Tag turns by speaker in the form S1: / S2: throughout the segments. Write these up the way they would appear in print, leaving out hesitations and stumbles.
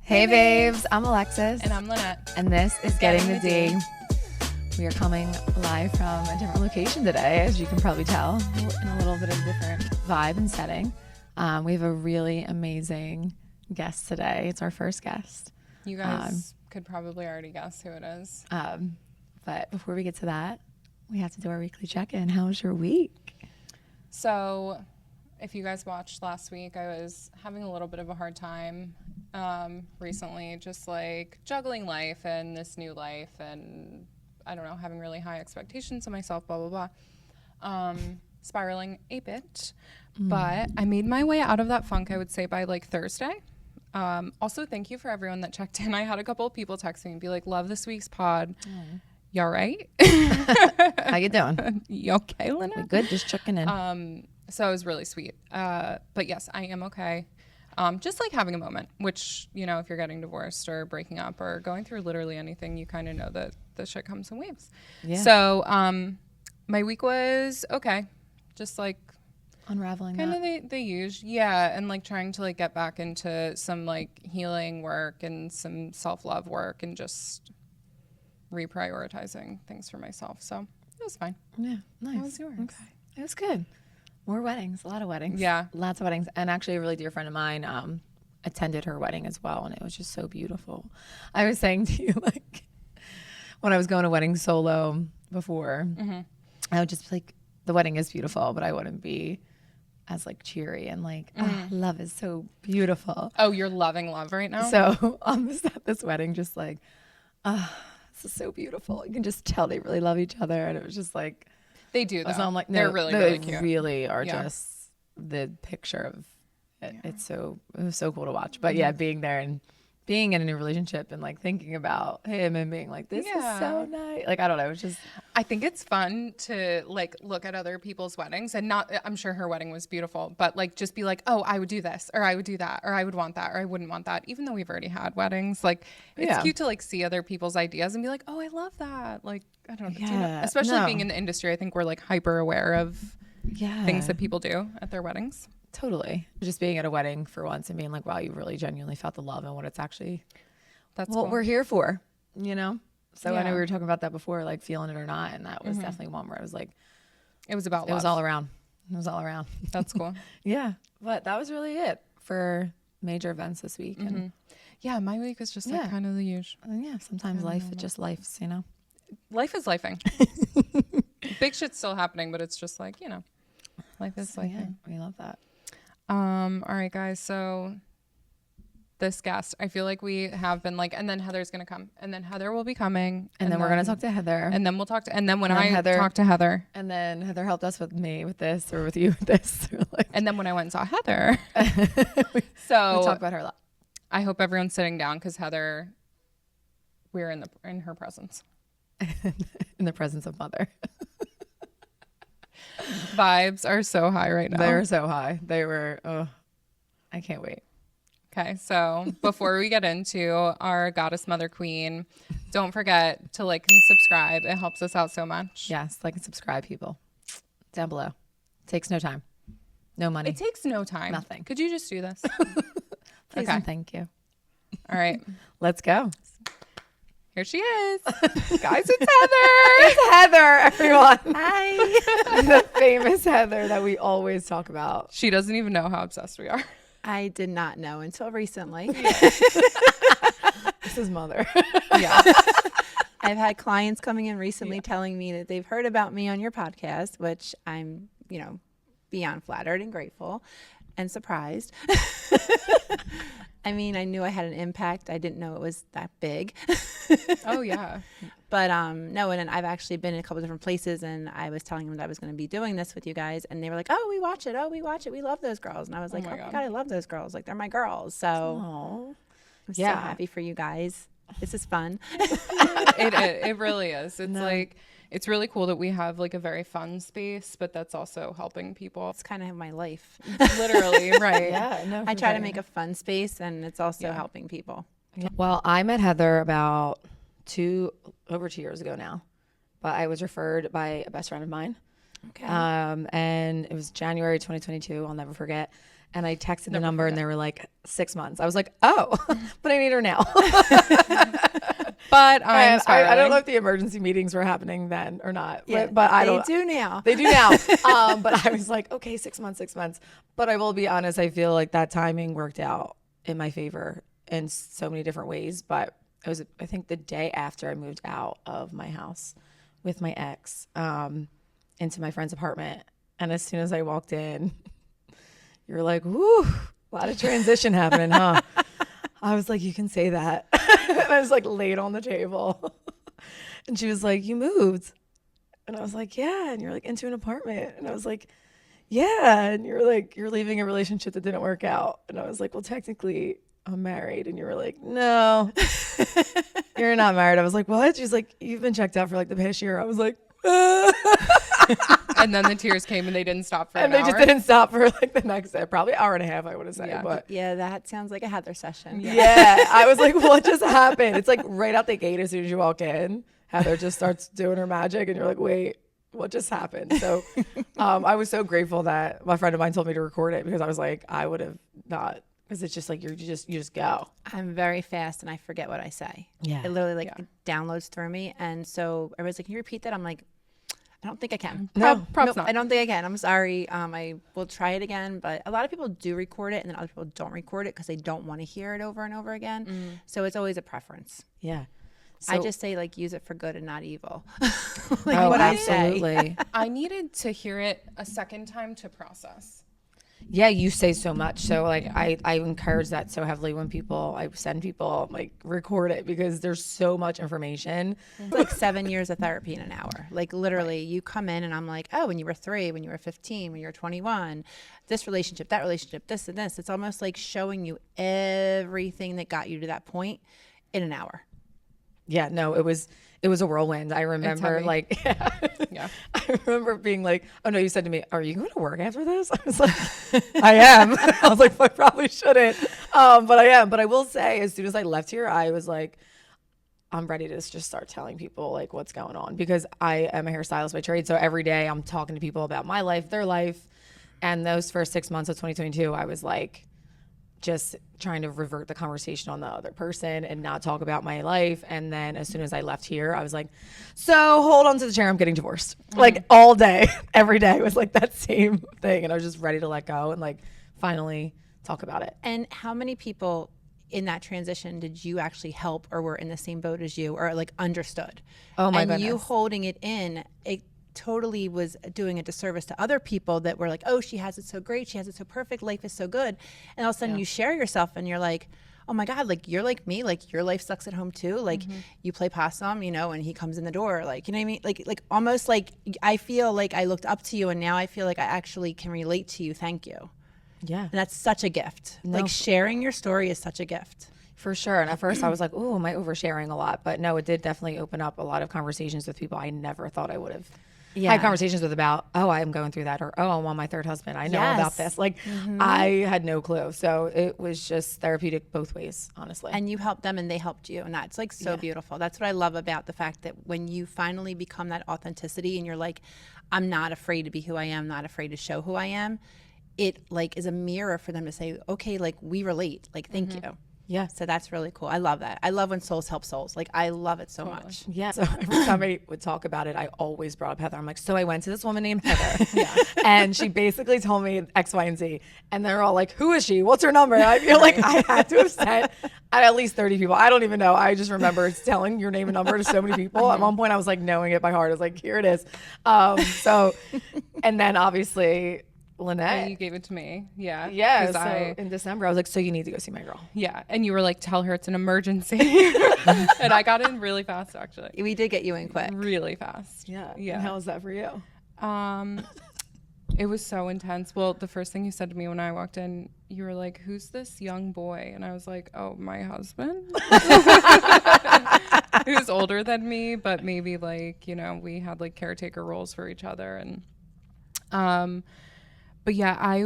S1: Hey babes, I'm Alexis.
S2: And I'm Lynette.
S1: And this is Getting the D. We are coming live from a different location today, as you can probably tell, in a little bit of a different vibe and setting. We have a really amazing guest today. It's our first guest.
S2: You guys could probably already guess who it is.
S1: But before we get to that, we have to do our weekly check-in. How was your week?
S2: So if you guys watched last week, I was having a little bit of a hard time recently, just like juggling life and this new life, and I don't know, having really high expectations of myself, blah, blah, blah. Spiraling a bit. But I made my way out of that funk, I would say, by like Thursday. Also, thank you for everyone that checked in. I had a couple of people text me and be like, love this week's pod. You all right?
S1: How you doing?
S2: You okay, Lynette?
S1: We good, just checking in.
S2: So it was really sweet. But yes, I am okay. Just like having a moment, which, you know, if you're getting divorced or breaking up or going through literally anything, you kind of know that the shit comes in waves. Yeah. So my week was okay. Just like
S1: unraveling
S2: kind of the usual. Yeah. And like trying to like get back into some like healing work and some self-love work and just reprioritizing things for myself. So it was fine.
S1: Yeah. Nice.
S2: How was yours?
S1: Okay. It was good. More weddings, a lot of weddings.
S2: Yeah.
S1: Lots of weddings. And actually a really dear friend of mine attended her wedding as well, and it was just so beautiful. I was saying to you, like, when I was going to weddings solo before, I would just be like, the wedding is beautiful, but I wouldn't be as like cheery and like, love is so beautiful.
S2: Oh, you're loving love right now?
S1: So I'm just at this wedding just like, this is so beautiful. You can just tell they really love each other. And it was just like,
S2: they do, though.
S1: So I'm like, no,
S2: they're really cute.
S1: They really are just the picture of it. Yeah. It was so cool to watch. But yeah, being there and being in a new relationship and like thinking about him and being like, this is so nice. Like, I don't know. It's just,
S2: I think it's fun to like look at other people's weddings and not, I'm sure her wedding was beautiful, but like just be like, oh, I would do this or I would do that or I would want that or I wouldn't want that. Even though we've already had weddings, like it's cute to like see other people's ideas and be like, oh, I love that. Like, I don't know.
S1: Yeah,
S2: especially being in the industry, I think we're like hyper aware of things that people do at their weddings.
S1: Totally. Just being at a wedding for once and being like, wow, you really genuinely felt the love and what it's actually,
S2: that's
S1: what
S2: cool.
S1: we're here for, you know? So I know we were talking about that before, like feeling it or not. And that was definitely one where I was like,
S2: it was about love.
S1: It was all around. It was all around.
S2: That's cool.
S1: Yeah. But that was really it for major events this week. And
S2: yeah, my week was just like kind of the usual.
S1: Yeah. Sometimes it just life's, you know?
S2: Life is lifing. Big shit's still happening, but it's just like, you know, life is lifing.
S1: Yeah, we love that.
S2: All right, guys. So this guest, I feel like we have been like, and then Heather's going to come and then Heather will be coming.
S1: And then we're going to talk to Heather.
S2: And then we'll talk to, and then when I talk to Heather.
S1: And then Heather helped us with me with this or with you with this.
S2: Like, and then when I went and saw Heather.
S1: we talk about her a lot.
S2: I hope everyone's sitting down because Heather, we're in her presence.
S1: In the presence of Mother.
S2: Vibes are so high right now.
S1: They're so high. They were, I can't wait.
S2: Okay, so before we get into our Goddess Mother Queen, don't forget to like and subscribe. It helps us out so much.
S1: Yes, like and subscribe, people. Down below. Takes no time. No money.
S2: It takes no time.
S1: Nothing.
S2: Could you just do this?
S1: Please and thank you.
S2: All right.
S1: Let's go.
S2: Here she is. Guys, it's Heather.
S1: It's Heather, everyone.
S3: Hi.
S1: The famous Heather that we always talk about.
S2: She doesn't even know how obsessed we are.
S3: I did not know until recently.
S1: This is Mother.
S2: Yeah.
S3: I've had clients coming in recently telling me that they've heard about me on your podcast, which I'm, you know, beyond flattered and grateful and surprised. I mean, I knew I had an impact. I didn't know it was that big.
S2: Oh, yeah.
S3: But no, and I've actually been in a couple different places, and I was telling them that I was going to be doing this with you guys, and they were like, oh, we watch it. Oh, we watch it. We love those girls. And I was like, oh my God, I love those girls. Like, they're my girls. So I'm so happy for you guys. This is fun.
S2: It really is. It's like, it's really cool that we have like a very fun space, but that's also helping people.
S3: It's kind of my life.
S2: Literally, right.
S1: Yeah, no,
S3: I try to make a fun space, and it's also helping people.
S1: Well, I met Heather about over 2 years ago now, but I was referred by a best friend of mine.
S3: Okay.
S1: And it was January 2022. I'll never forget. And I texted the number and they were like 6 months. I was like, oh, but I need her now.
S2: But I'm
S1: I don't know if the emergency meetings were happening then or not.
S3: Yeah,
S1: but I
S3: they
S1: don't.
S3: do now.
S1: They do now. But I was like, okay, 6 months, 6 months. But I will be honest, I feel like that timing worked out in my favor in so many different ways. But it was, I think, the day after I moved out of my house with my ex into my friend's apartment. And as soon as I walked in, you're like, whoo, a lot of transition happening, huh? I was like, you can say that. And I was like laid on the table. And she was like, you moved. And I was like, yeah. And you're like, into an apartment. And I was like, yeah. And you're like, you're leaving a relationship that didn't work out. And I was like, well, technically I'm married. And you were like, no, you're not married. I was like, what? She's like, you've been checked out for like the past year. I was like,
S2: And then the tears came and they didn't stop for
S1: and
S2: an
S1: they
S2: hour.
S1: just didn't stop for like the next day, probably hour and a half, I would have said.
S2: Yeah.
S1: But
S3: Yeah, that sounds like a Heather session.
S1: yeah, I was like, what just happened? It's like right out the gate as soon as you walk in, Heather just starts doing her magic and you're like, wait, what just happened? So I was so grateful that my friend of mine told me to record it because I was like, I would have not, because it's just like you just go.
S3: I'm very fast and I forget what I say.
S1: Yeah.
S3: It literally it downloads through me. And so everybody's like, can you repeat that? I'm like, I don't think I can.
S1: No,
S2: props not.
S3: I don't think I can. I'm sorry. I will try it again. But a lot of people do record it and then other people don't record it because they don't want to hear it over and over again. So it's always a preference.
S1: Yeah.
S3: I
S1: So-
S3: just say like use it for good and not evil.
S1: oh,
S3: what I say.
S1: absolutely.
S2: I needed to hear it a second time to process.
S1: Yeah, you say so much. So like I encourage that so heavily when I send people like record it because there's so much information.
S3: It's like 7 years of therapy in an hour. Like literally you come in and I'm like, oh, when you were 3, when you were 15, when you were 21, this relationship, that relationship, this and this. It's almost like showing you everything that got you to that point in an hour.
S1: Yeah, no, it was a whirlwind. I remember
S2: heavy.
S1: like
S2: Yeah.
S1: I remember being like, oh no, you said to me, are you going to work after this? I was like, I am. I was like, I probably shouldn't. But I am. But I will say, as soon as I left here, I was like, I'm ready to just start telling people like what's going on because I am a hairstylist by trade. So every day I'm talking to people about my life, their life. And those first 6 months of 2022, I was like, just trying to revert the conversation on the other person and not talk about my life. And then as soon as I left here, I was like, so hold on to the chair. I'm getting divorced. Like all day, every day was like that same thing. And I was just ready to let go and like finally talk about it.
S3: And how many people in that transition did you actually help or were in the same boat as you or like understood?
S1: Oh my
S3: and
S1: goodness.
S3: you holding it in, it totally was doing a disservice to other people that were like, oh, she has it so great, she has it so perfect, life is so good. And all of a sudden you share yourself and you're like, oh my God, like you're like me, like your life sucks at home too. Like you play possum, you know, and he comes in the door, like, you know what I mean? Like almost like I feel like I looked up to you and now I feel like I actually can relate to you. Thank you.
S1: Yeah,
S3: And that's such a gift. Like sharing your story is such a gift.
S1: for sure. And at first I was like, oh, am I oversharing a lot? But no, it did definitely open up a lot of conversations with people I never thought I would have.
S3: Yeah.
S1: Had conversations with about, oh, I'm going through that, or oh, I'm on my third husband. I know about
S3: Yes.
S1: this. Like I had no clue. So it was just therapeutic both ways, honestly.
S3: And you helped them and they helped you. And that's like so beautiful. That's what I love about the fact that when you finally become that authenticity and you're like, I'm not afraid to be who I am, not afraid to show who I am, it like is a mirror for them to say, okay, like we relate, like thank you.
S1: Yeah.
S3: So that's really cool. I love that. I love when souls help souls. Like I love it so much.
S1: Yeah. So every time I would talk about it, I always brought up Heather. I'm like, so I went to this woman named Heather. And she basically told me X, Y, and Z. And they're all like, who is she? What's her number? I feel like I had to have sent at least 30 people. I don't even know. I just remember telling your name and number to so many people. At one point, I was like knowing it by heart. I was like, here it is. And then obviously Lynette.
S2: You gave it to me. Yeah.
S1: Yeah.
S2: 'Cause
S1: So in December, I was like, so you need to go see my girl.
S2: yeah. And you were like, tell her it's an emergency. And I got in really fast, actually.
S3: We did get you in quick.
S2: Really fast.
S1: Yeah.
S2: Yeah.
S1: And how was that for you?
S2: It was so intense. Well, the first thing you said to me when I walked in, you were like, who's this young boy? And I was like, oh, my husband. Who's older than me, but maybe like, you know, we had like caretaker roles for each other. And, but yeah, I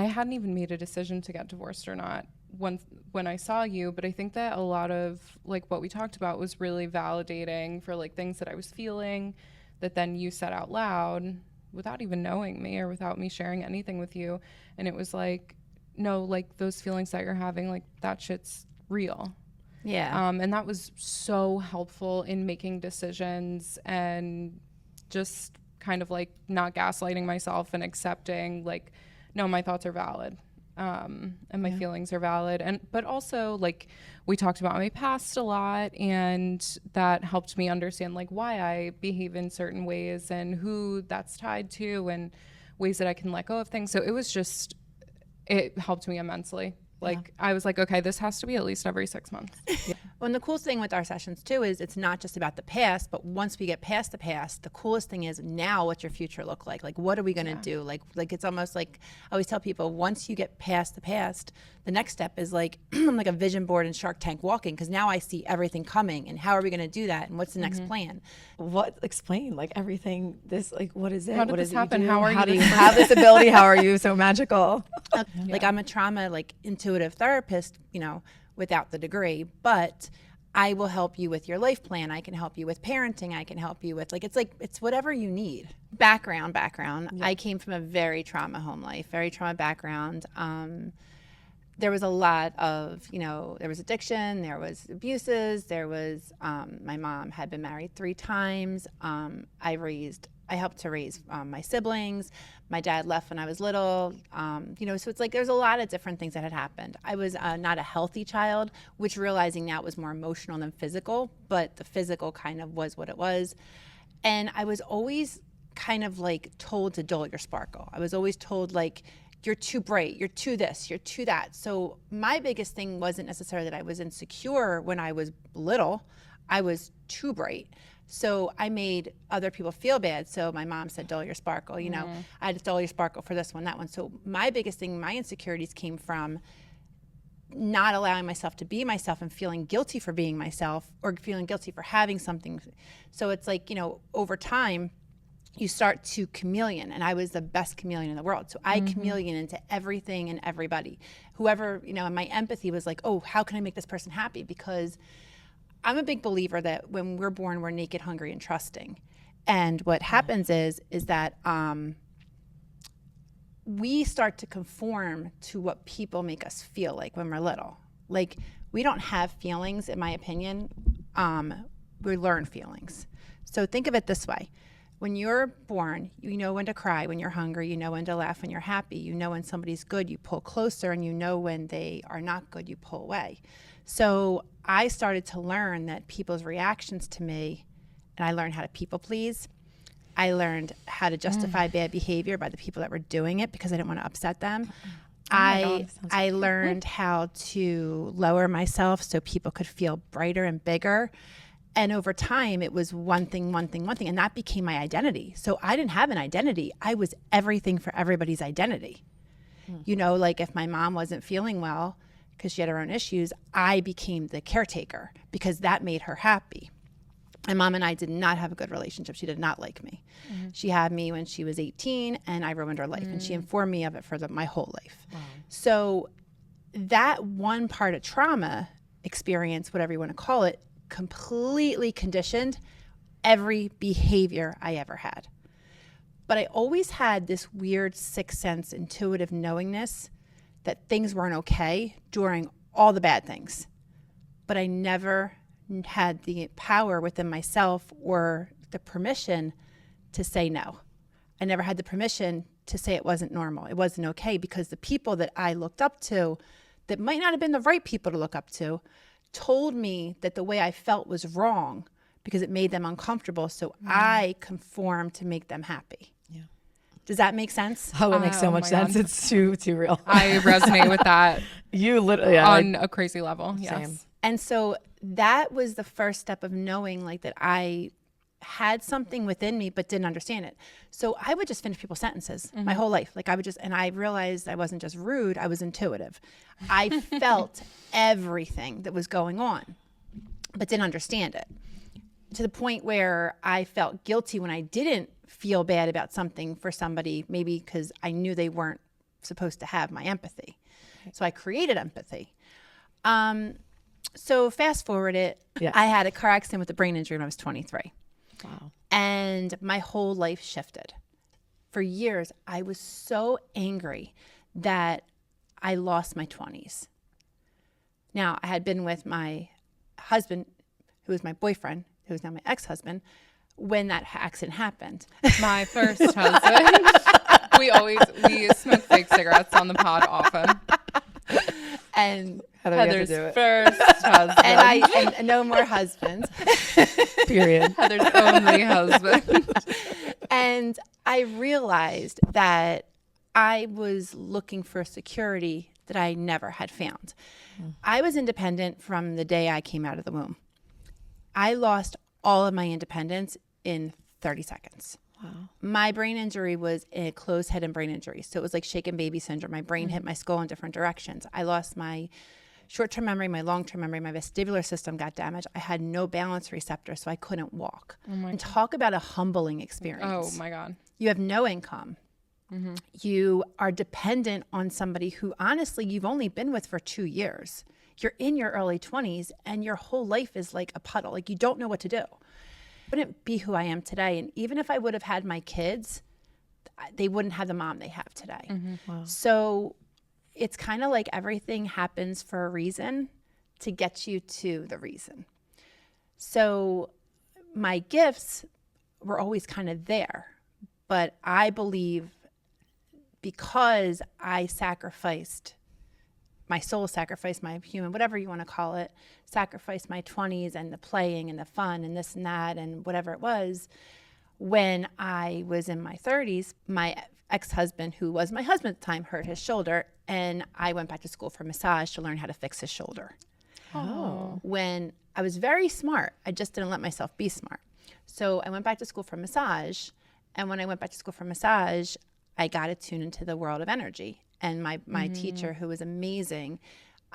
S2: hadn't even made a decision to get divorced or not when I saw you, but I think that a lot of like what we talked about was really validating for like things that I was feeling that then you said out loud without even knowing me or without me sharing anything with you. And it was like, no, like those feelings that you're having, like that shit's real.
S3: Yeah.
S2: And that was so helpful in making decisions and just kind of like not gaslighting myself and accepting like, no, my thoughts are valid. And my feelings are valid. But also like we talked about my past a lot, and that helped me understand like why I behave in certain ways and who that's tied to and ways that I can let go of things. So it helped me immensely. Like I was like, okay, this has to be at least every 6 months.
S3: Well, and the coolest thing with our sessions too is it's not just about the past, but once we get past the past, the coolest thing is now what's your future look like? Like, what are we going to do? Like it's almost like I always tell people, once you get past the past, the next step is like, I'm like a vision board in Shark Tank walking, because now I see everything coming and how are we going to do that? And what's the next plan?
S1: Explain like everything, this, like, what is it?
S2: How did
S1: What
S2: this
S1: is it you
S2: happen?
S1: do?
S2: How are
S1: How
S2: you
S1: do you
S2: this
S1: have this ability? How are you so magical?
S3: Like I'm a trauma, like intuitive therapist, you know, without the degree, but I will help you with your life plan. I can help you with parenting. I can help you with it's whatever you need. Background. I came from a very trauma home life, very trauma background. There was a lot of, you know, there was addiction, there was abuses, there was, my mom had been married 3 times. I helped to raise my siblings. My dad left when I was little. You know, so it's like there's a lot of different things that had happened. I was not a healthy child, which realizing now was more emotional than physical, but the physical kind of was what it was. And I was always kind of like told to dull your sparkle. I was always told like, you're too bright, you're too this, you're too that. So my biggest thing wasn't necessarily that I was insecure when I was little. I was too bright. So I made other people feel bad. So my mom said, dull your sparkle, you know, I had to dull your sparkle for this one, that one. So my biggest thing, my insecurities came from not allowing myself to be myself and feeling guilty for being myself or feeling guilty for having something. So it's like, you know, over time, you start to chameleon, and I was the best chameleon in the world. So I chameleon into everything and everybody. Whoever, you know, and my empathy was like, oh, how can I make this person happy? Because I'm a big believer that when we're born, we're naked, hungry, and trusting. And what happens is that we start to conform to what people make us feel like when we're little. Like, we don't have feelings, in my opinion. We learn feelings. So think of it this way. When you're born, you know when to cry when you're hungry, you know when to laugh when you're happy, you know when somebody's good, you pull closer, and you know when they are not good, you pull away. So I started to learn that people's reactions to me, and I learned how to people please. I learned how to justify bad behavior by the people that were doing it because I didn't want to upset them. I learned how to lower myself so people could feel brighter and bigger. And over time, it was one thing, and that became my identity. So I didn't have an identity. I was everything for everybody's identity. You know, like if my mom wasn't feeling well because she had her own issues, I became the caretaker because that made her happy. My mom and I did not have a good relationship. She did not like me. She had me when she was 18, and I ruined her life. And she informed me of it for my whole life. Wow. So that one part of trauma experience, whatever you want to call it, completely conditioned every behavior I ever had. But I always had this weird sixth sense, intuitive knowingness that things weren't okay during all the bad things. But I never had the power within myself or the permission to say no. I never had the permission to say it wasn't normal, it wasn't okay, because the people that I looked up to that might not have been the right people to look up to told me that the way I felt was wrong because it made them uncomfortable. So I conformed to make them happy. Yeah. Does that make sense?
S1: Oh, it makes so much sense.
S2: God.
S1: It's too real.
S2: I resonate with that
S1: You literally
S2: on a crazy level. Yes.
S1: Same.
S3: And so that was the first step of knowing like that I had something within me but didn't understand it. So I would just finish people's sentences my whole life. Like I would just, and I realized I wasn't just rude, I was intuitive. I felt everything that was going on, but didn't understand it. To the point where I felt guilty when I didn't feel bad about something for somebody, maybe because I knew they weren't supposed to have my empathy. So I created empathy. So fast forward it,
S1: Yes.
S3: I had a car accident with a brain injury when I was 23.
S1: Wow.
S3: And my whole life shifted. for years, I was so angry that I lost my 20s. Now, I had been with my husband, who was my boyfriend, who is now my ex-husband, when that accident happened.
S2: My first husband. We smoke fake cigarettes on the pod often.
S3: And
S2: Heather's first husband.
S3: and no more husbands.
S1: Period.
S2: Heather's only husband.
S3: And I realized that I was looking for security that I never had found. I was independent from the day I came out of the womb. I lost all of my independence in 30 seconds.
S1: Wow.
S3: My brain injury was a closed head and brain injury. So it was like shaken baby syndrome. My brain hit my skull in different directions. I lost my short-term memory, my long-term memory, my vestibular system got damaged. I had no balance receptor, so I couldn't walk. And talk about a humbling experience.
S2: Oh my God.
S3: You have no income. You are dependent on somebody who honestly you've only been with for 2 years. You're in your early 20s and your whole life is like a puddle. Like you don't know what to do. I wouldn't be who I am today. And even if I would have had my kids, they wouldn't have the mom they have today.
S1: Wow.
S3: So it's kind of like everything happens for a reason to get you to the reason. So my gifts were always kind of there. But I believe because I sacrificed my soul, sacrificed my human, whatever you want to call it, sacrificed my 20s and the playing and the fun and this and that and whatever it was. When I was in my 30s, my ex-husband, who was my husband at the time, hurt his shoulder, and I went back to school for massage to learn how to fix his shoulder.
S1: Oh.
S3: When I was very smart, I just didn't let myself be smart. So I went back to school for massage, and when I went back to school for massage, I got attuned into the world of energy. And my teacher, who was amazing,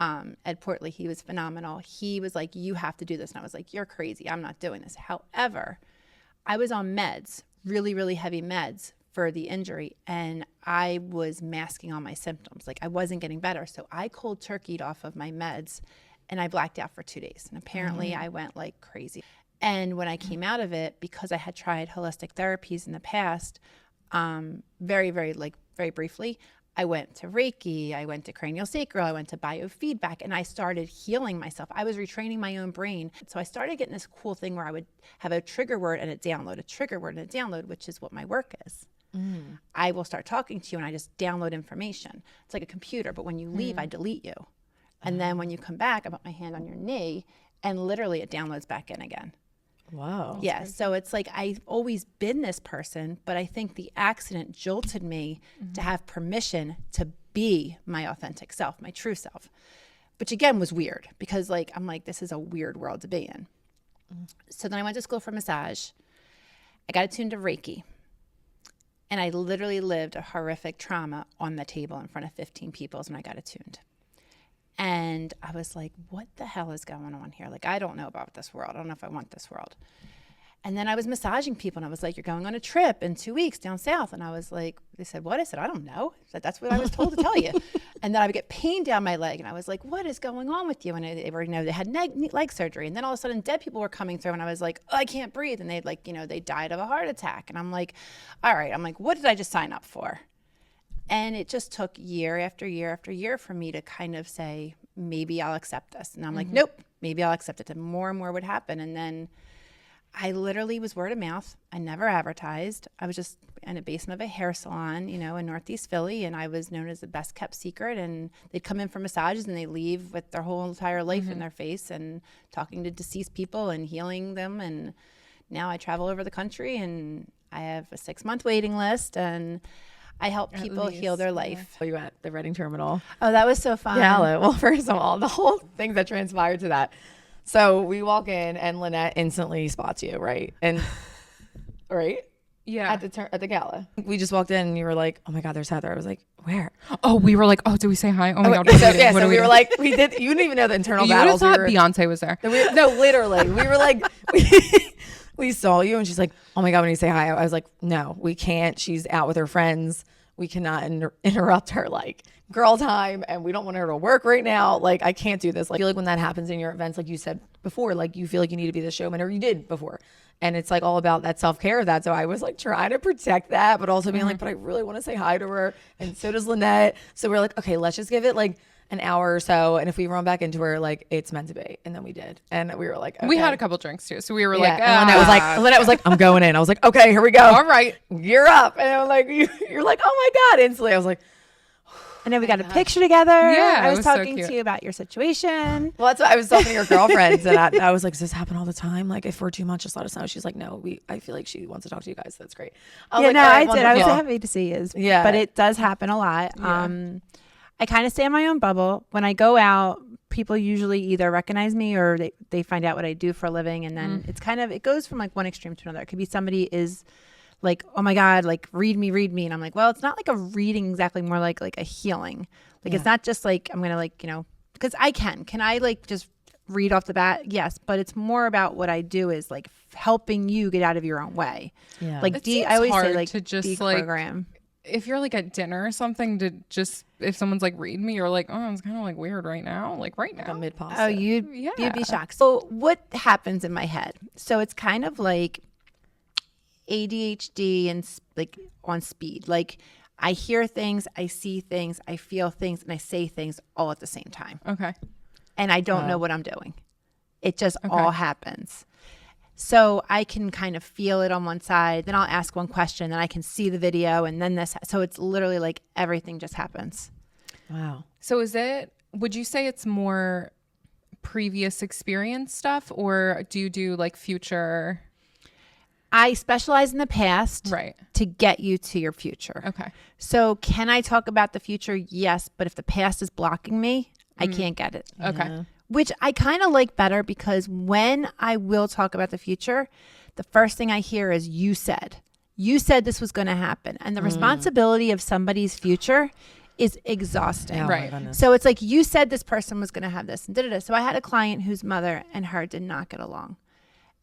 S3: Ed Portley, he was phenomenal. He was like, you have to do this. And I was like, you're crazy. I'm not doing this. However, I was on meds, really, really heavy meds for the injury. And I was masking all my symptoms. Like I wasn't getting better. So I cold turkeyed off of my meds and I blacked out for 2 days. And apparently I went like crazy. And when I came out of it, because I had tried holistic therapies in the past, very briefly, I went to Reiki, I went to craniosacral, I went to biofeedback, and I started healing myself. I was retraining my own brain. So I started getting this cool thing where I would have a trigger word and a download, a trigger word and a download, which is what my work is. I will start talking to you and I just download information. It's like a computer, but when you leave, I delete you. And then when you come back, I put my hand on your knee and literally it downloads back in again.
S1: Wow.
S3: Yeah. So it's like I've always been this person, but I think the accident jolted me to have permission to be my authentic self, my true self, which again was weird because like, I'm like, this is a weird world to be in. So then I went to school for massage. I got attuned to Reiki. And I literally lived a horrific trauma on the table in front of 15 people when I got attuned. And I was like, what the hell is going on here? Like, I don't know about this world. I don't know if I want this world. And then I was massaging people and I was like, you're going on a trip in 2 weeks down south. And I was like, they said, what? I said, I don't know. I said, that's what I was told to tell you. And then I would get pain down my leg. And I was like, what is going on with you? And they were, they had leg surgery. And then all of a sudden dead people were coming through. And I was like, oh, I can't breathe. And they'd like, they died of a heart attack. And I'm like, all right. I'm like, what did I just sign up for? And it just took year after year after year for me to kind of say, maybe I'll accept this. And I'm like, nope, maybe I'll accept it. And more would happen. And then I literally was word of mouth. I never advertised. I was just in a basement of a hair salon, in Northeast Philly. And I was known as the best kept secret. And they'd come in for massages and they leave with their whole entire life in their face and talking to deceased people and healing them. And now I travel over the country and I have a 6-month waiting list and I help people heal their life.
S1: So you at the Reading Terminal.
S3: Oh, that was so fun.
S1: Yeah. Well, first of all, the whole thing that transpired to that. So we walk in and Lynette instantly spots you, right? And right?
S2: Yeah.
S1: At the gala. We just walked in and you were like, oh my God, there's Heather. I was like, where?
S2: Oh, we were like, oh, did we say hi? Oh my God.
S1: So we were like, we did. You didn't even know the internal
S2: You would have
S1: battles.
S2: thought Beyonce was there.
S1: No, literally. We were like, we saw you and she's like, oh my God, when you say hi, I was like, no, we can't. She's out with her friends. we cannot interrupt her like girl time, and we don't want her to work right now. Like, I can't do this. Like, I feel like when that happens in your events, like you said before, like you feel like you need to be the showman, or you did before. And it's like all about that self-care of that. So I was like trying to protect that, but also being like, but I really want to say hi to her. And so does Lynette. So we're like, okay, let's just give it like an hour or so. And if we run back into her, like, it's meant to be. And then we did. And we were like, okay.
S2: We had a couple drinks too. So we were
S1: Yeah.
S2: like,
S1: And Lynette was like, I'm going in. I was like, okay, here we go.
S2: all right.
S1: You're up. And I'm like, you're like, oh my God. Instantly, I was like,
S3: And then we got a picture together.
S2: Yeah,
S3: I
S2: it
S3: was
S2: was so
S3: talking
S2: cute.
S3: to you about your situation.
S1: well, that's what I was talking to your girlfriends. And I was like, does this happen all the time? Like, if we're too much, just let us know. She's like, no, I feel like she wants to talk to you guys. That's great. I was
S3: Yeah,
S1: like,
S3: no,
S1: all right,
S3: I did. I was
S1: wonderful.
S3: happy to see you.
S1: Yeah.
S3: But it does happen a lot.
S1: Yeah.
S3: I kind of stay in my own bubble. When I go out, people usually either recognize me or they find out what I do for a living. And then it's kind of, it goes from like one extreme to another. It could be somebody is like, oh my God, like read me. And I'm like, well, it's not like a reading exactly, more like a healing. Like, it's not just like, I'm going to like, because can I like just read off the bat? Yes. But it's more about what I do is like helping you get out of your own way.
S1: Yeah.
S3: Like,
S2: It seems
S3: I always say
S2: hard
S3: like
S2: to just, like,
S3: deprogram.
S2: If you're like at dinner or something, to just, if someone's like read me, you're like, oh, it's kind of like weird right now. Like right now.
S1: a mid pasta.
S3: Oh, you'd
S2: Yeah.
S3: be shocked. So what happens in my head? So it's kind of like ADHD and like on speed. Like I hear things, I see things, I feel things, and I say things all at the same time.
S2: Okay.
S3: And I don't know what I'm doing. It just all happens. So I can kind of feel it on one side, then I'll ask one question, then I can see the video, and then this. So it's literally like everything just happens.
S1: Wow.
S2: So would you say it's more previous experience stuff, or do you do like future?
S3: I specialize in the past
S2: Right.
S3: to get you to your future.
S2: Okay.
S3: So can I talk about the future? Yes. But if the past is blocking me, I can't get it.
S2: Okay.
S1: Yeah.
S3: Which I kind of like better, because when I will talk about the future, the first thing I hear is you said this was going to happen. And the responsibility of somebody's future is exhausting.
S1: Oh, my
S2: Right.
S1: goodness.
S3: So it's like, you said this person was going to have this and da-da-da. So I had a client whose mother and her did not get along.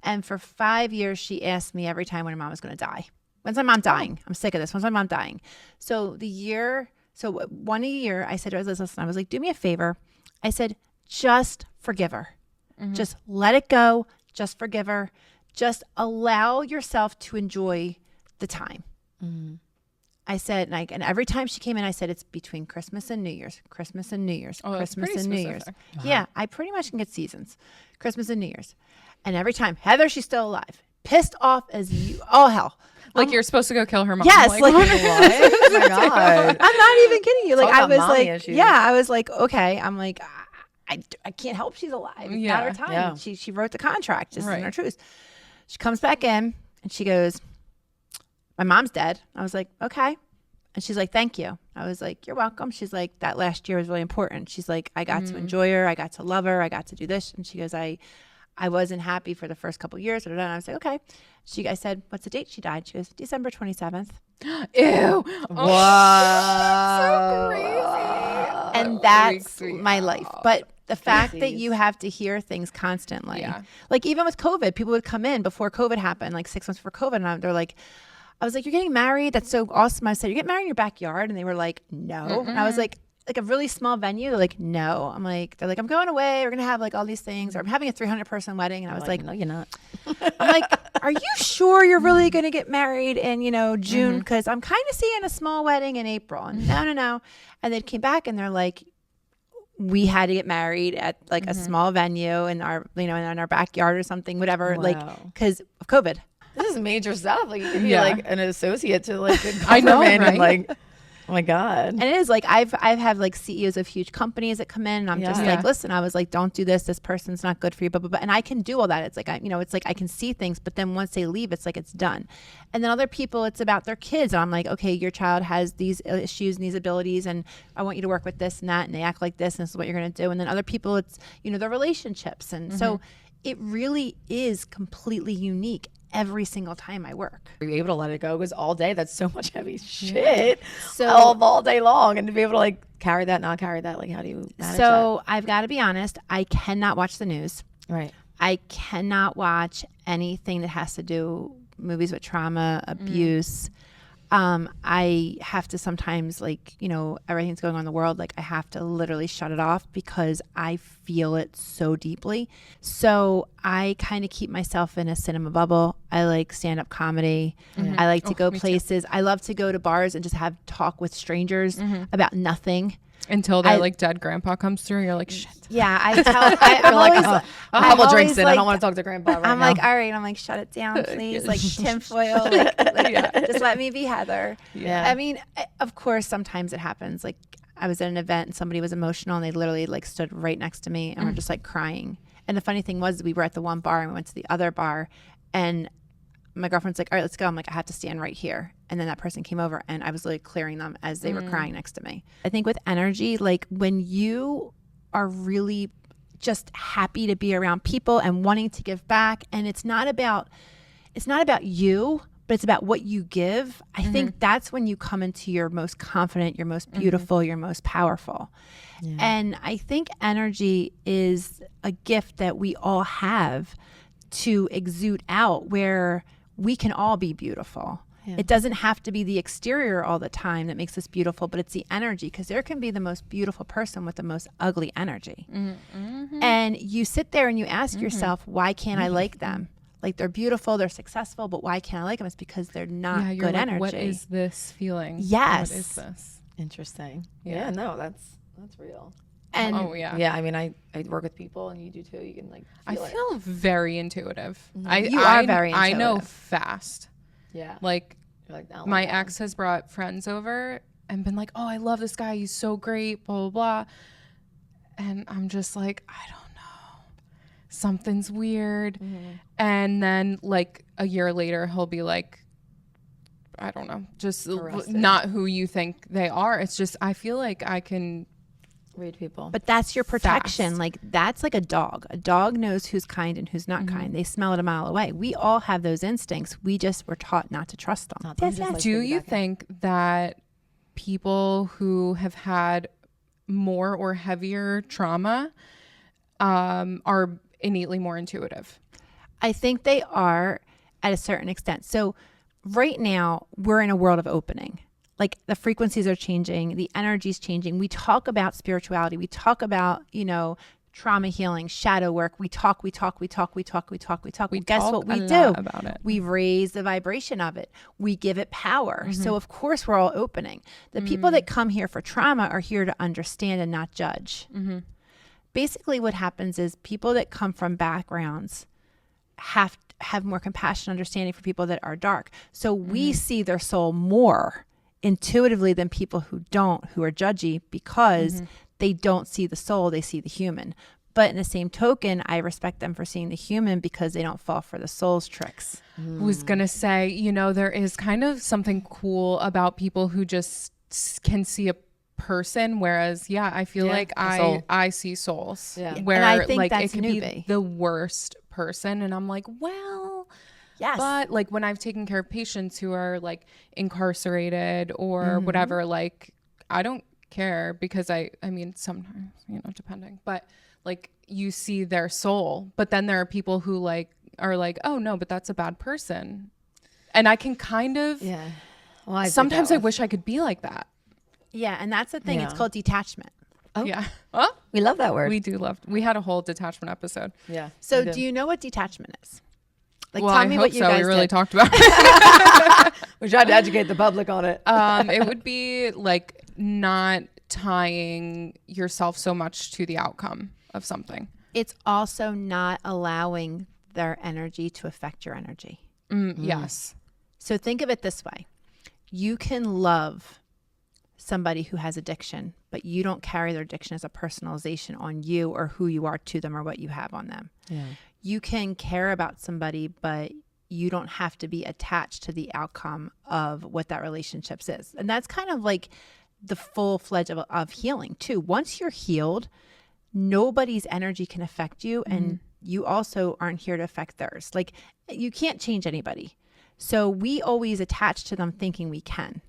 S3: And for 5 years, she asked me every time when her mom was going to die. When's my mom dying? I'm sick of this. When's my mom dying? So one a year, I said to her, listen, I was like, do me a favor. I said, just forgive her. Just let it go. Just forgive her. Just allow yourself to enjoy the time. I said, and every time she came in, I said, it's between Christmas and New Year's, Christmas and New Year's,
S2: Oh, that's
S3: Christmas
S2: pretty
S3: and New Year's.
S2: specific.
S3: Yeah, I pretty much can get seasons, Christmas and New Year's. And every time, Heather, she's still alive. Pissed off as all hell.
S2: Like you're supposed to go kill her mom.
S3: Yes,
S1: What? Oh my God.
S3: I'm not even kidding you. Like,
S1: Talk
S3: I
S1: about
S3: was
S1: mommy
S3: like,
S1: issues.
S3: yeah, I was like, okay. I'm like, I can't help she's alive. It's not
S2: Yeah,
S3: her time.
S1: yeah.
S3: She wrote the contract. This
S2: Right.
S3: isn't her truth. She comes back in and she goes, my mom's dead. I was like, okay. And she's like, thank you. I was like, you're welcome. She's like, that last year was really important. She's like, I got to enjoy her. I got to love her. I got to do this. And she goes, I wasn't happy for the first couple of years. And I was like, okay. I said, what's the date she died? She goes, December 27th.
S2: Ew.
S1: Wow.
S2: So crazy.
S3: And that's
S2: freaks me
S3: my life.
S2: out.
S3: But the fact that
S1: Pisces.
S3: you have to hear things constantly,
S2: Yeah.
S3: like even with COVID, people would come in before COVID happened, like 6 months before COVID, and they're like, I was like, you're getting married? That's so awesome. I said, you get married in your backyard? And they were like, no. And I was like a really small venue. They're like, no. They're like, I'm going away. We're going to have like all these things. Or I'm having a 300-person wedding. And I was like,
S1: no, you're not.
S3: I'm like, are you sure you're really going to get married in, June? Because I'm kind of seeing a small wedding in April. And no. And they came back and they're like, we had to get married at like a small venue in our, in our backyard or something, whatever, like,
S1: Wow.
S3: because of COVID.
S1: This is major stuff. Like, you could be
S2: Yeah.
S1: like an associate to like the
S2: I know,
S1: government and
S2: right?
S1: like, oh my God.
S3: And it is like, I've had like CEOs of huge companies that come in and I'm just
S1: Yeah.
S3: like, listen, I was like, don't do this. This person's not good for you, blah, blah, blah. And I can do all that. It's like, it's like I can see things, but then once they leave, it's like, it's done. And then other people, it's about their kids. And I'm like, okay, your child has these issues and these abilities, and I want you to work with this and that, and they act like this, and this is what you're going to do. And then other people, it's, their relationships. And so it really is completely unique every single time I work.
S1: Are you able to let it go? Because all day, that's so much heavy shit.
S3: So-
S1: all day long. And to be able to like carry that, not carry that, like how do you manage
S3: So I've got to be honest, I cannot watch the news.
S1: that? Right.
S3: I cannot watch anything that has to do movies with trauma, abuse. I have to sometimes, like, you know, everything's going on in the world, like I have to literally shut it off because I feel it so deeply. So I kind of keep myself in a cinema bubble. I like stand-up comedy. I like to go places. I love to go to bars and just have talk with strangers about nothing.
S2: Until their like dead grandpa comes through, you're like, shit.
S3: Yeah, I'm always
S1: a
S3: I'm
S1: couple drinks
S3: always
S1: in.
S3: like,
S1: I don't want to talk to grandpa right
S3: I'm
S1: now.
S3: like, all right. I'm like, shut it down, please. Like tinfoil. Just let me be Heather.
S1: Yeah.
S3: I mean, of course, sometimes it happens. Like I was at an event and somebody was emotional and they literally like stood right next to me and were just like crying. And the funny thing was we were at the one bar and we went to the other bar and my girlfriend's like, all right, let's go. I'm like, I have to stand right here. And then that person came over and I was like clearing them as they were crying next to me. I think with energy, like when you are really just happy to be around people and wanting to give back, and it's not about you, but it's about what you give. I think that's when you come into your most confident, your most beautiful, your most powerful. Yeah. And I think energy is a gift that we all have to exude out where we can all be beautiful. Yeah. It doesn't have to be the exterior all the time that makes us beautiful, but it's the energy, because there can be the most beautiful person with the most ugly energy. And you sit there and you ask yourself, why can't I like them? Like they're beautiful, they're successful, but why can't I like them? It's because they're not good
S2: like,
S3: energy.
S2: What is this feeling?
S3: Yes.
S2: What is this?
S1: Interesting. Yeah, no, that's real.
S3: And
S1: yeah, I mean, I work with people and you do too. You can like
S2: I feel very intuitive.
S3: You are very intuitive.
S2: I know fast.
S1: Yeah.
S2: Like,
S1: you're like,
S2: my ex has brought friends over and been like, oh, I love this guy. He's so great, blah, blah, blah. And I'm just like, I don't know. Something's weird. And then like a year later, he'll be like, I don't know, just not who you think they are. It's just, I feel like I can
S1: read people.
S3: But that's your protection.
S2: Fast.
S3: Like that's like a dog. A dog knows who's kind and who's not kind. They smell it a mile away. We all have those instincts. We just were taught not to trust them.
S2: Do you think that people who have had more or heavier trauma are innately more intuitive?
S3: I think they are at a certain extent. So right now we're in a world of opening. Like the frequencies are changing, the energy's changing. We talk about spirituality. We talk about, you know, trauma healing, shadow work. We talk. Well, guess what we do?
S2: About it.
S3: We raise the vibration of it. We give it power. So of course we're all opening. The people that come here for trauma are here to understand and not judge. Basically what happens is people that come from backgrounds have more compassion, understanding for people that are dark. So we see their soul more intuitively than people who don't, who are judgy, because they don't see the soul, they see the human. But in the same token, I respect them for seeing the human because they don't fall for the soul's tricks.
S2: I was gonna say, you know, there is kind of something cool about people who just can see a person, whereas I feel like I see souls. Where
S3: and I think
S2: like
S3: that's
S2: it could be
S3: newbie.
S2: the worst person and I'm like, well,
S3: yes.
S2: But like when I've taken care of patients who are like incarcerated or whatever, like I don't care because I mean sometimes, you know, depending, but like you see their soul. But then there are people who like are like, oh no, but that's a bad person. And I can kind of
S1: Well,
S2: sometimes I wish I could be like that.
S3: Yeah, and that's the thing. It's called detachment.
S1: Oh.
S2: Yeah. Oh,
S1: We love that word.
S2: we do love. We had a whole detachment episode.
S1: Yeah.
S3: So do you know what detachment is? Like,
S2: Well,
S3: tell
S2: I
S3: me
S2: hope
S3: what you
S2: so.
S3: guys
S2: We really
S3: did.
S2: talked about it.
S1: We tried to educate the public on it.
S2: It would be like not tying yourself so much to the outcome of something.
S3: It's also not allowing their energy to affect your energy.
S2: Yes.
S3: So think of it this way. You can love somebody who has addiction, but you don't carry their addiction as a personalization on you or who you are to them or what you have on them.
S1: Yeah.
S3: You can care about somebody, but you don't have to be attached to the outcome of what that relationship is. And that's kind of like the full-fledged of healing too. Once you're healed, nobody's energy can affect you, and you also aren't here to affect theirs. Like, you can't change anybody. So we always attach to them thinking we can.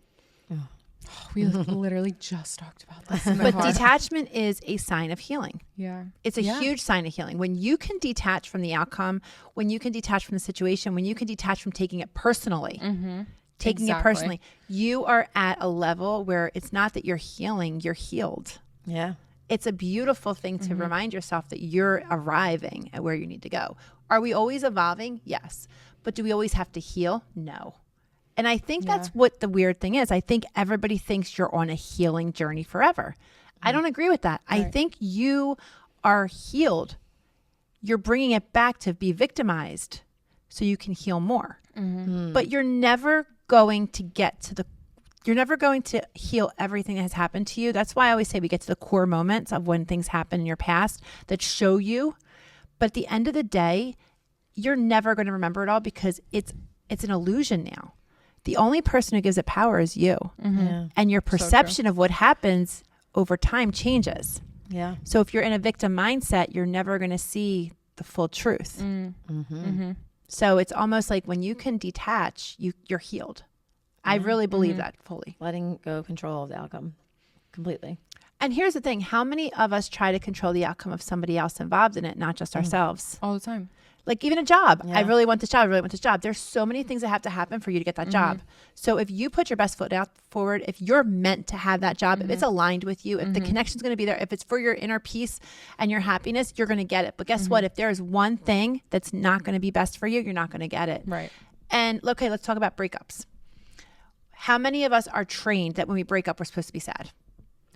S2: We literally just talked about this. In the
S3: But
S2: car.
S3: detachment is a sign of healing.
S2: Yeah.
S3: It's a huge sign of healing. When you can detach from the outcome, when you can detach from the situation, when you can detach from taking it personally, taking it
S2: Exactly.
S3: personally. You are at a level where it's not that you're healing, you're healed.
S1: Yeah.
S3: It's a beautiful thing to remind yourself that you're arriving at where you need to go. Are we always evolving? Yes. But do we always have to heal? No. And I think that's what the weird thing is. I think everybody thinks you're on a healing journey forever. I don't agree with that. I think you are healed. You're bringing it back to be victimized so you can heal more. But you're never going to get to you're never going to heal everything that has happened to you. That's why I always say we get to the core moments of when things happen in your past that show you. But at the end of the day, you're never going to remember it all because it's an illusion now. The only person who gives it power is you.
S1: Yeah.
S3: And your perception of what happens over time changes.
S1: Yeah.
S3: So if you're in a victim mindset, you're never going to see the full truth. So it's almost like when you can detach, you're healed. I really believe that fully.
S1: Letting go of control of the outcome completely.
S3: And here's the thing. How many of us try to control the outcome of somebody else involved in it, not just ourselves?
S2: All the time.
S3: Like even a job.
S1: Yeah.
S3: I really want this job. I really want this job. There's so many things that have to happen for you to get that job. So if you put your best foot out forward, if you're meant to have that job, if it's aligned with you, if the connection's going to be there, if it's for your inner peace and your happiness, you're going to get it. But guess what? If there's one thing that's not going to be best for you, you're not going to get it.
S2: Right.
S3: And okay, let's talk about breakups. How many of us are trained that when we break up, we're supposed to be sad?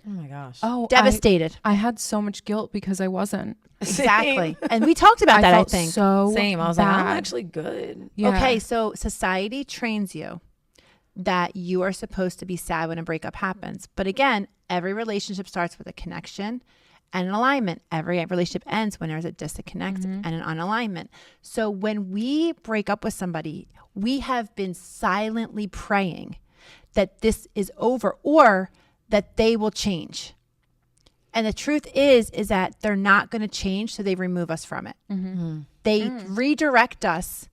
S1: Oh my gosh.
S2: Oh,
S3: Devastated.
S2: I had so much guilt because I wasn't.
S3: Exactly. And we talked about that, I
S2: felt
S3: think.
S2: so
S1: Same. I was like, I'm
S2: bad.
S1: actually good.
S2: Yeah.
S3: Okay, so society trains you that you are supposed to be sad when a breakup happens. But again, every relationship starts with a connection and an alignment. Every relationship ends when there's a disconnect and an unalignment. So when we break up with somebody, we have been silently praying that this is over or that they will change. And the truth is that they're not going to change, so they remove us from it. They redirect us,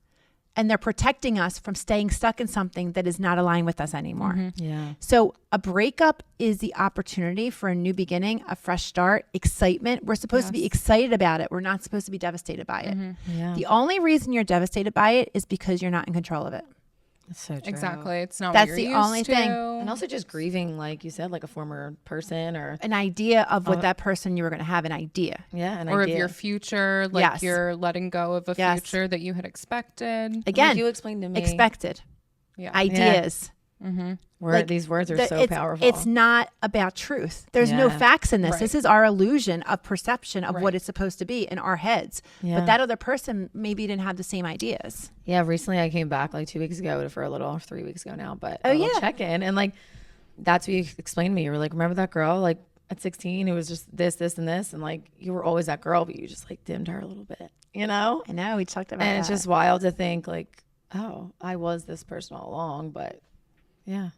S3: and they're protecting us from staying stuck in something that is not aligned with us anymore.
S1: Yeah.
S3: So a breakup is the opportunity for a new beginning, a fresh start, excitement. We're supposed to be excited about it. We're not supposed to be devastated by it.
S1: Yeah.
S3: The only reason you're devastated by it is because you're not in control of it.
S1: That's so true.
S2: Exactly. It's not
S3: That's
S2: what
S3: the
S2: you're
S3: only
S2: used
S3: thing.
S2: to.
S1: And also just grieving, like you said, like a former person or
S3: An idea of what that person you were going to have, an idea.
S1: an
S2: or
S1: idea.
S2: of your future, like
S3: Yes.
S2: you're letting go of a
S3: Yes.
S2: future that you had expected.
S3: Again,
S1: Like you explained to me
S3: expected.
S2: Yeah.
S3: Ideas.
S1: where
S3: like,
S1: these words are so
S3: it's,
S1: powerful.
S3: It's not about truth. There's no
S1: Yeah.
S3: facts in this.
S2: Right.
S3: This is our illusion of perception of what
S2: Right.
S3: it's supposed to be in our heads.
S1: Yeah.
S3: But that other person maybe didn't have the same ideas.
S1: Yeah, recently I came back like 2 weeks ago for a little, 3 weeks ago now, but
S3: Oh,
S1: a little
S3: yeah.
S1: check in. And like, that's what you explained to me. You were like, remember that girl like at 16 who was just this, and this. And like, you were always that girl, but you just like dimmed her a little bit, you know?
S3: I know we talked about
S1: And
S3: that.
S1: it's just wild to think like, oh, I was this person all along, but yeah.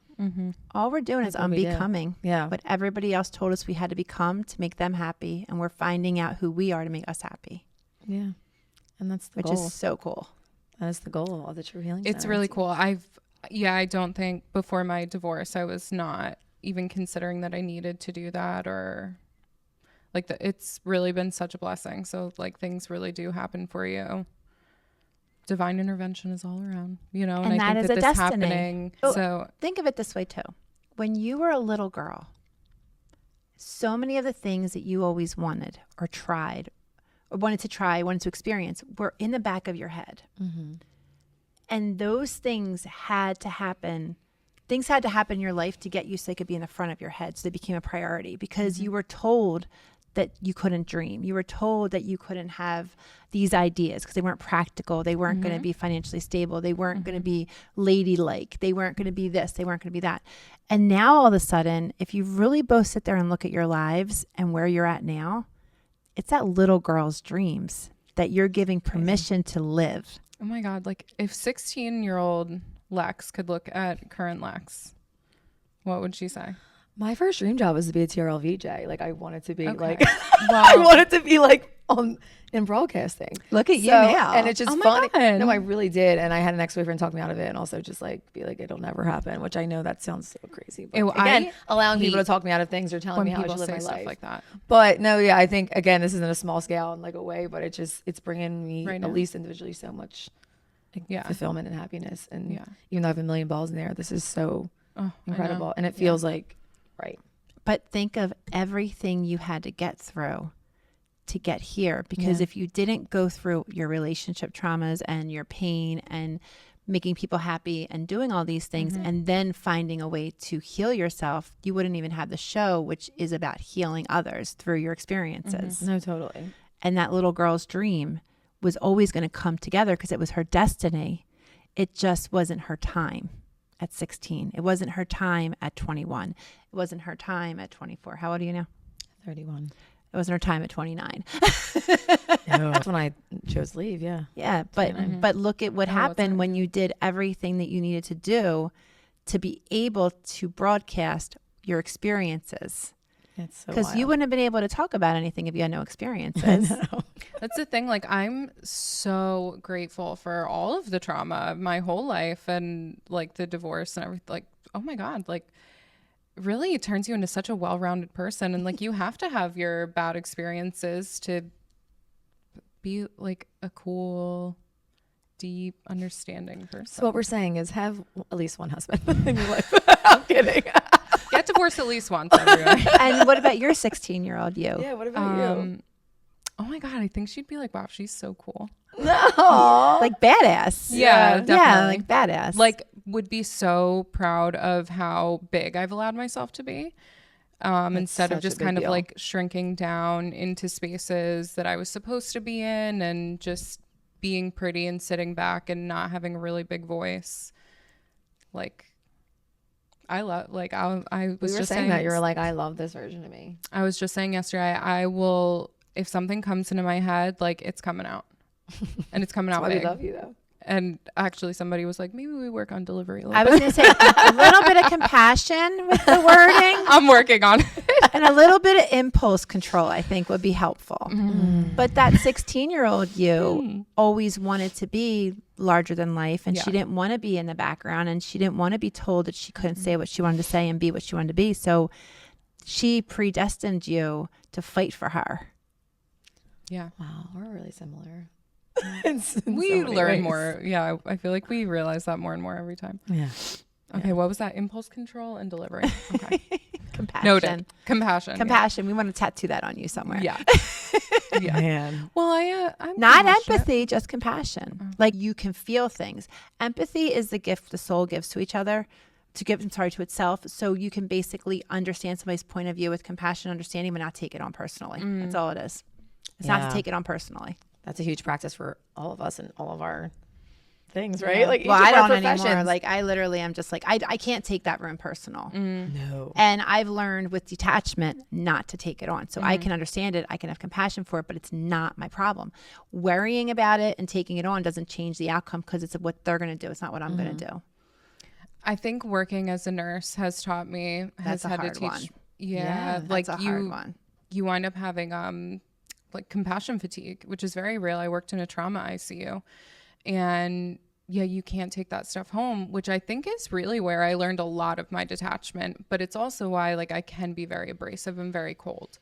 S3: all we're doing is
S1: That's what we do.
S3: unbecoming
S1: Yeah.
S3: what everybody else told us we had to become to make them happy. And we're finding out who we are to make us happy,
S1: Yeah. And that's the
S3: which
S1: goal.
S3: is so cool.
S1: That's the goal of the True Healing
S2: It's
S1: Center.
S2: really cool. I don't think before my divorce, I was not even considering that I needed to do that or like it's really been such a blessing. So like things really do happen for you. Divine intervention is all around, you know, and
S3: And
S2: I
S3: that
S2: think
S3: is
S2: that
S3: a
S2: this
S3: destiny.
S2: happening.
S3: Oh.
S2: So
S3: Think of it this way too. When you were a little girl, so many of the things that you always wanted or tried or wanted to experience were in the back of your head. And those things had to happen. Things had to happen in your life to get you so they could be in the front of your head. So they became a priority because you were told that you couldn't dream. You were told that you couldn't have these ideas because they weren't practical. They weren't going to be financially stable. They weren't going to be ladylike. They weren't going to be this. They weren't going to be that. And now all of a sudden, if you really both sit there and look at your lives and where you're at now, it's that little girl's dreams that you're giving permission to live.
S2: oh my God, like if 16-year-old Lex could look at current Lex, what would she say?
S1: My first dream job was to be a TRL VJ. Like I wanted to be
S2: Okay.
S1: like, I wanted to be like in broadcasting.
S3: Look at
S1: So-
S3: you now.
S1: And it's just
S2: Oh my
S1: funny.
S2: God.
S1: No, I really did. And I had an ex-boyfriend talk me out of it and also just like be like, it'll never happen, which I know that sounds so crazy. But
S2: Ew,
S1: again,
S2: I
S1: allowing people to
S2: hate
S1: talk me out of things or telling
S2: when
S1: me how I
S2: people
S1: should live
S2: say
S1: my
S2: stuff
S1: life.
S2: like that.
S1: But no, yeah, I think again, this is in a small scale in like a way, but it's bringing me
S2: Right now.
S1: at least individually so much
S2: Yeah.
S1: fulfillment and happiness. And
S2: Yeah.
S1: even though I have a million balls in there, this is so
S2: Oh,
S1: incredible. And it feels like right.
S3: But think of everything you had to get through to get here. Because if you didn't go through your relationship traumas and your pain and making people happy and doing all these things and then finding a way to heal yourself, you wouldn't even have the show, which is about healing others through your experiences.
S1: No, totally.
S3: And that little girl's dream was always going to come together because it was her destiny. It just wasn't her time at 16. It wasn't her time at 21. It wasn't her time at 24. How old are you now?
S1: 31.
S3: It wasn't her time at 29.
S1: No, that's when I chose to leave. Yeah.
S3: Yeah, but look at what happened when you did everything that you needed to do to be able to broadcast your experiences.
S1: It's so
S3: Because you
S1: wild.
S3: wouldn't have been able to talk about anything if you had no experiences.
S2: That's the thing. Like, I'm so grateful for all of the trauma of my whole life and like the divorce and everything. Like, oh my God, like really it turns you into such a well-rounded person. And like, you have to have your bad experiences to be like a cool, deep, understanding person.
S1: So what we're saying is have at least one husband in your life. I'm kidding.
S2: Get divorced at least once, everyone.
S3: And what about your 16-year-old you?
S1: Yeah. What about you?
S2: Oh my God, I think she'd be like, wow, she's so cool.
S1: No.
S3: Like badass.
S2: Yeah,
S3: Yeah,
S2: definitely.
S3: like badass.
S2: Like, would be so proud of how big I've allowed myself to be. Instead of
S1: such a
S2: just
S1: big
S2: kind of
S1: deal.
S2: like shrinking down into spaces that I was supposed to be in and just being pretty and sitting back and not having a really big voice. Like, I love, like, I
S1: we
S2: was
S1: were
S2: just
S1: saying that you were like, I love this version of me.
S2: I was just saying yesterday, I will, if something comes into my head, like it's coming out and it's coming out
S1: That's why
S2: big.
S1: we love you though.
S2: And actually somebody was like, maybe we work on delivery a little
S3: I
S2: bit.
S3: was going to say a little bit of compassion with the wording
S2: I'm working on it.
S3: and a little bit of impulse control, I think would be helpful. But that 16-year-old you always wanted to be larger than life, and she didn't want to be in the background, and she didn't want to be told that she couldn't say what she wanted to say and be what she wanted to be. So she predestined you to fight for her.
S2: Yeah.
S1: Wow, we're really similar.
S2: We learn more. Yeah. I feel like we realize that more and more every time.
S1: Yeah.
S2: Okay. What was that? Impulse control and delivery. Okay.
S3: Compassion.
S2: Noted. Compassion.
S3: Compassion. We want to tattoo that on you somewhere.
S2: Yeah. Yeah.
S1: Man.
S2: Well, I'm
S3: Not
S2: compassionate.
S3: empathy, just compassion. Like you can feel things. Empathy is the gift the soul gives to each other, to itself. So you can basically understand somebody's point of view with compassion, understanding, but not take it on personally. That's all it is. It's not
S1: Yeah.
S3: to take it on personally.
S1: That's a huge practice for all of us and all of our things, right? Like,
S3: Well,
S1: each
S3: I
S1: of our
S3: don't anymore.
S1: professions.
S3: Like I literally am just like, I can't take that room personal.
S1: No.
S3: And I've learned with detachment not to take it on. So I can understand it. I can have compassion for it, but it's not my problem. Worrying about it and taking it on doesn't change the outcome because it's what they're going to do. It's not what I'm going to do.
S2: I think working as a nurse has taught me, has
S3: That's a
S2: had to
S3: hard
S2: teach.
S3: one.
S2: Yeah. Like
S3: That's a hard one.
S2: you wind up having like compassion fatigue, which is very real. I worked in a trauma ICU, and yeah, you can't take that stuff home, which I think is really where I learned a lot of my detachment. But it's also why like I can be very abrasive and very cold,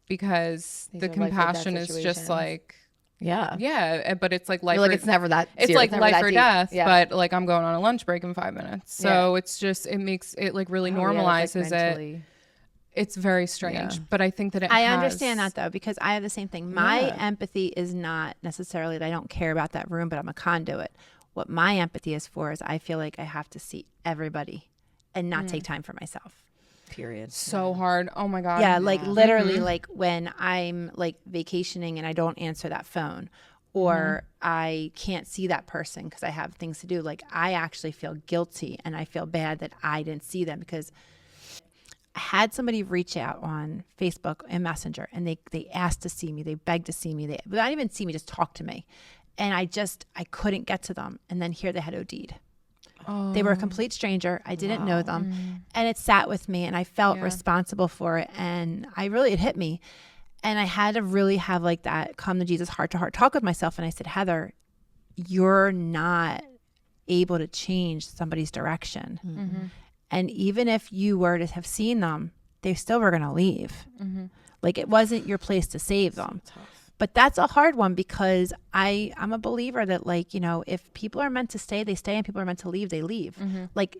S2: because
S1: These
S2: the
S1: are life or death
S2: compassion is just
S1: situations.
S2: like,
S1: Yeah.
S2: yeah, but it's like life.
S1: You're like,
S2: or-
S1: it's never that
S2: it's
S1: serious.
S2: like
S1: never
S2: life
S1: that
S2: or
S1: deep.
S2: death,
S1: Yeah.
S2: but like I'm going on a lunch break in 5 minutes. So it's just, it makes it like really
S1: Oh, yeah, it's, like,
S2: normalizes it.
S1: mentally-
S2: It's very strange,
S1: Yeah.
S2: but I think that it
S3: I
S2: has-
S3: understand that though, because I have the same thing. My
S1: Yeah.
S3: empathy is not necessarily that I don't care about that room, but I'm a conduit. What my empathy is for is I feel like I have to see everybody and not take time for myself.
S1: Period.
S2: So hard. Oh my God.
S3: Yeah, like literally like when I'm like vacationing and I don't answer that phone or I can't see that person because I have things to do, like I actually feel guilty and I feel bad that I didn't see them because I had somebody reach out on Facebook and Messenger and they asked to see me. They begged to see me. They not even see me, just talk to me. And I couldn't get to them. And then here they had OD'd. They were a complete stranger. I didn't know them. And it sat with me and I felt responsible for it. And it hit me. And I had to really have like that come to Jesus heart to heart talk with myself. And I said, Heather, you're not able to change somebody's direction. And even if you were to have seen them, they still were going to leave. Like it wasn't your place to save them. But that's a hard one because I'm a believer that, like, you know, if people are meant to stay, they stay, and people are meant to leave, they leave. Like,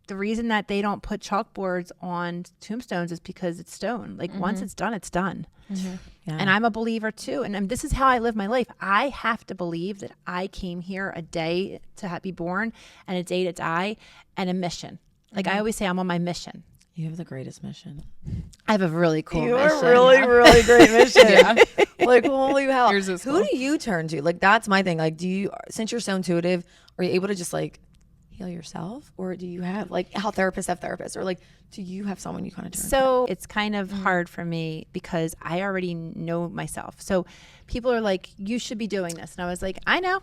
S3: the reason that they don't put chalkboards on tombstones is because it's stone. Like, once it's done, it's done.
S1: Yeah.
S3: And I'm a believer too. And this is how I live my life. I have to believe that I came here a day to be born and a day to die and a mission. Like, I always say, I'm on my mission.
S1: You have the greatest mission.
S3: I have a really cool
S1: You
S3: mission.
S1: are really great mission.
S2: Yeah.
S1: Like, holy hell.
S2: Yours is
S1: Who
S2: cool.
S1: do you turn to? Like, that's my thing. Like, since you're so intuitive, are you able to just like heal yourself? Or do you have, like, how therapists have therapists? Or like, do you have someone you kind of turn to?
S3: So it's kind of hard for me because I already know myself. So people are like, you should be doing this. And I was like, I know.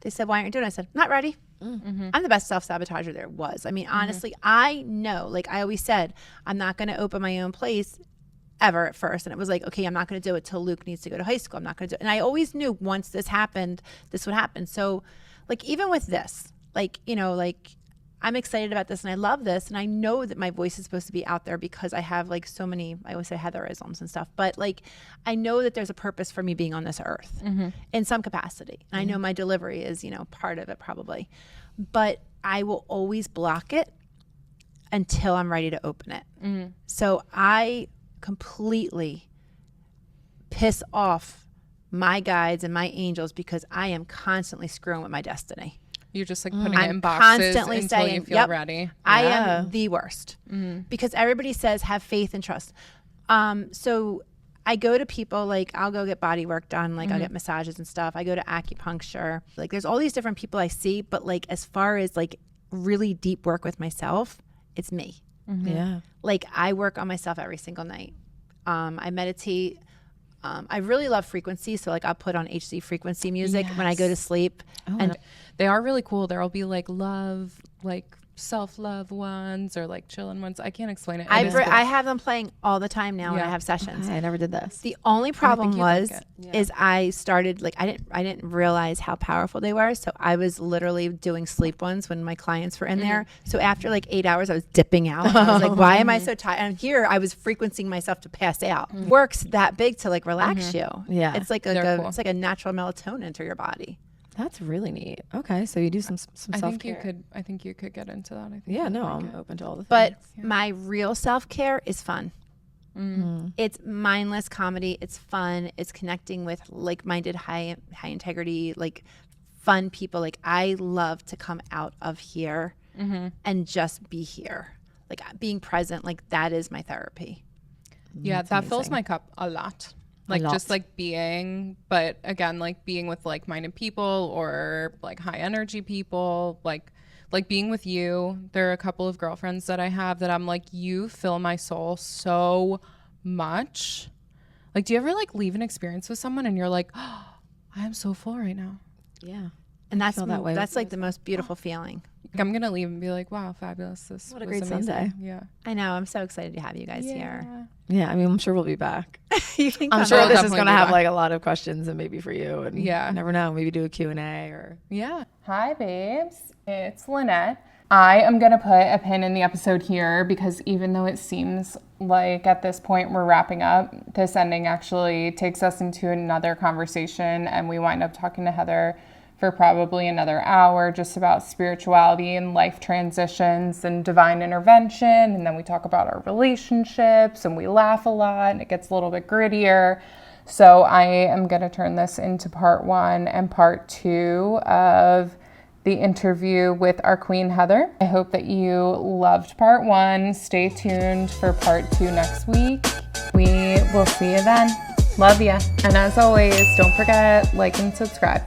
S3: They said, why aren't you doing it? I said, not ready. I'm the best self-sabotager there was. I mean, honestly, I know, like I always said, I'm not going to open my own place ever at first. And it was like, okay, I'm not going to do it till Luke needs to go to high school. I'm not going to do it. And I always knew once this happened, this would happen. So like, even with this, like, you know, like I'm excited about this and I love this. And I know that my voice is supposed to be out there because I have like so many, I always say Heatherisms and stuff, but like, I know that there's a purpose for me being on this earth in some capacity. And I know my delivery is, you know, part of it probably, but I will always block it until I'm ready to open it. So I completely piss off my guides and my angels because I am constantly screwing with my destiny.
S2: You're just like putting it
S3: I'm
S2: in boxes
S3: constantly
S2: until
S3: saying,
S2: you feel
S3: yep,
S2: ready.
S3: I
S1: Yeah.
S3: am the worst because everybody says have faith and trust. So I go to people, like I'll go get body work done, like I'll get massages and stuff. I go to acupuncture. Like there's all these different people I see, but like as far as like really deep work with myself, it's me.
S1: Yeah.
S3: Like I work on myself every single night. I meditate. I really love frequency. So like I'll put on HD frequency music when I go to sleep.
S2: And they are really cool. There'll be like love, like self-love ones or like chillin' ones. I can't explain it. It is cool.
S3: I have them playing all the time now when I
S2: Yeah.
S3: have sessions.
S1: I never did this.
S3: The only problem
S2: you'd like
S3: was
S2: it.
S3: is I started like I didn't realize how powerful they were. So I was literally doing sleep ones when my clients were in there. So after like 8 hours, I was dipping out. I was like, why am I so tired? And here I was frequencing myself to pass out. Works that big to like relax you.
S1: Yeah.
S3: it's like
S2: They're cool.
S3: it's like a natural melatonin to your body.
S1: That's really neat. Okay, so you do some
S2: I
S1: self
S2: think you
S1: care.
S2: could. I think you could get into that. I think.
S1: Yeah,
S2: you'd
S1: no,
S2: like
S1: I'm
S2: it.
S1: open to all the things.
S3: But my real self-care is fun. It's mindless comedy. It's fun. It's connecting with like-minded, high integrity, like fun people. Like I love to come out of here and just be here. Like being present, like that is my therapy.
S2: Yeah,
S1: That's
S2: that fills
S1: amazing.
S2: my cup a lot. Like just
S1: lot.
S2: like being, but again, like being with like-minded people or like high energy people, like being with you. There are a couple of girlfriends that I have that I'm like, you fill my soul so much. Like, do you ever like leave an experience with someone and you're like, oh, I am so full right now.
S1: yeah.
S3: And that's
S1: feel that way
S3: that's
S1: with
S3: like the most beautiful feeling.
S2: Like, I'm gonna leave and be like, wow, fabulous. This
S1: What a
S2: was
S1: great
S2: amazing.
S1: Sunday.
S2: Yeah.
S3: I know. I'm so excited to have you guys here.
S1: Yeah, I mean, I'm sure we'll be back.
S3: You can
S1: I'm
S3: come
S1: sure
S2: We'll
S1: this is
S2: definitely
S1: going to
S2: be
S1: have
S2: back.
S1: like a lot of questions and maybe for you. And
S2: Yeah.
S1: you never know. Maybe do a Q&A or.
S2: Yeah. Hi, babes. It's Lynette. I am going to put a pin in the episode here because even though it seems like at this point we're wrapping up, this ending actually takes us into another conversation and we wind up talking to Heather for probably another hour just about spirituality and life transitions and divine intervention. And then we talk about our relationships and we laugh a lot and it gets a little bit grittier. So I am going to turn this into part 1 and part 2 of the interview with our queen, Heather. I hope that you loved part 1. Stay tuned for part 2 next week. We will see you then. Love ya. And as always, don't forget, like and subscribe.